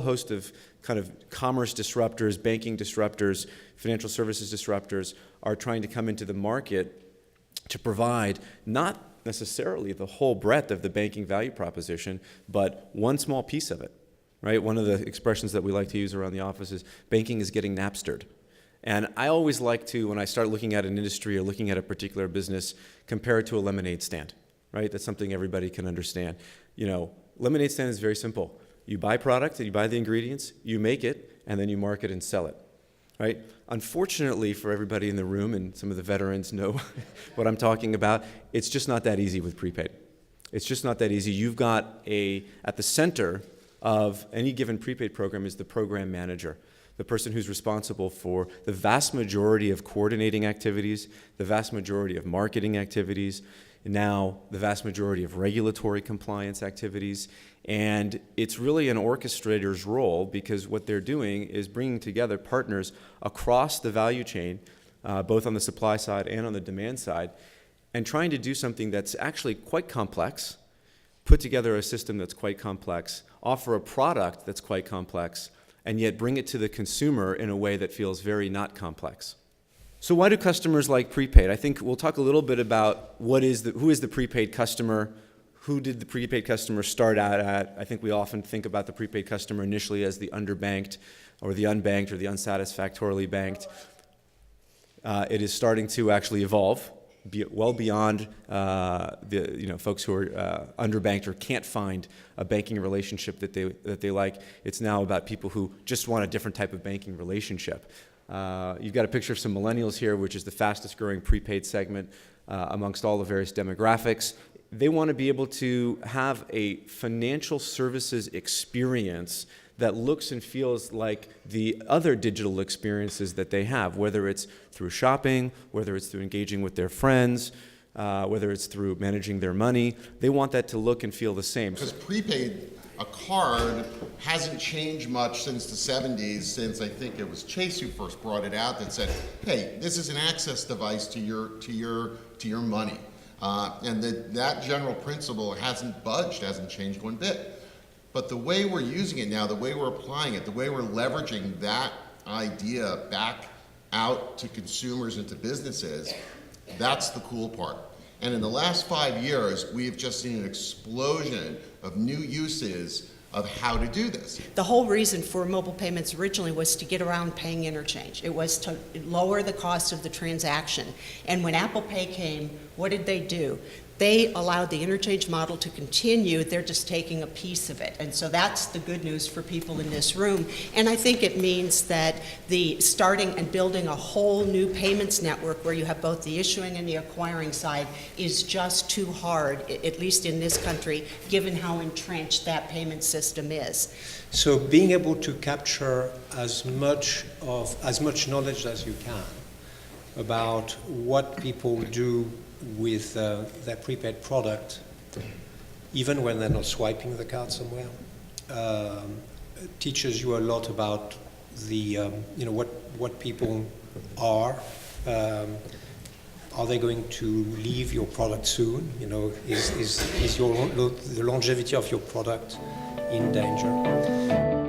host of kind of commerce disruptors, banking disruptors, financial services disruptors are trying to come into the market to provide not necessarily the whole breadth of the banking value proposition, but one small piece of it, right? One of the expressions that we like to use around the office is banking is getting Napstered. And I always like to, when I start looking at an industry or looking at a particular business, compare it to a lemonade stand, right? That's something everybody can understand. You know, lemonade stand is very simple. You buy product, you buy the ingredients, you make it, and then you market and sell it, right? Unfortunately for everybody in the room, and some of the veterans know what I'm talking about, it's just not that easy with prepaid. It's just not that easy. You've got at the center of any given prepaid program is the program manager, the person who's responsible for the vast majority of coordinating activities, the vast majority of marketing activities, and now the vast majority of regulatory compliance activities. And it's really an orchestrator's role, because what they're doing is bringing together partners across the value chain, both on the supply side and on the demand side, and trying to do something that's actually quite complex, put together a system that's quite complex, offer a product that's quite complex, and yet bring it to the consumer in a way that feels very not complex. So why do customers like prepaid? I think we'll talk a little bit about who is the prepaid customer, who did the prepaid customer start out at. I think we often think about the prepaid customer initially as the underbanked or the unbanked or the unsatisfactorily banked. It is starting to actually evolve well beyond folks who are underbanked or can't find a banking relationship that they like. It's now about people who just want a different type of banking relationship. You've got a picture of some millennials here, which is the fastest growing prepaid segment amongst all the various demographics. They want to be able to have a financial services experience that looks and feels like the other digital experiences that they have, whether it's through shopping, whether it's through engaging with their friends, whether it's through managing their money. They want that to look and feel the same. Because prepaid, a card, hasn't changed much since the 70s, since I think it was Chase who first brought it out that said, hey, this is an access device to your money. And that general principle hasn't budged, hasn't changed one bit. But the way we're using it now, the way we're applying it, the way we're leveraging that idea back out to consumers and to businesses, that's the cool part. And in the last 5 years, we've just seen an explosion of new uses of how to do this. The whole reason for mobile payments originally was to get around paying interchange. It was to lower the cost of the transaction. And when Apple Pay came, what did they do? They allowed the interchange model to continue. They're just taking a piece of it. And so that's the good news for people in this room. And I think it means that the starting and building a whole new payments network where you have both the issuing and the acquiring side is just too hard, at least in this country, given how entrenched that payment system is. So being able to capture as much knowledge as you can about what people do with their prepaid product, even when they're not swiping the card somewhere, teaches you a lot about the what people are. Are they going to leave your product soon? Is the longevity of your product in danger?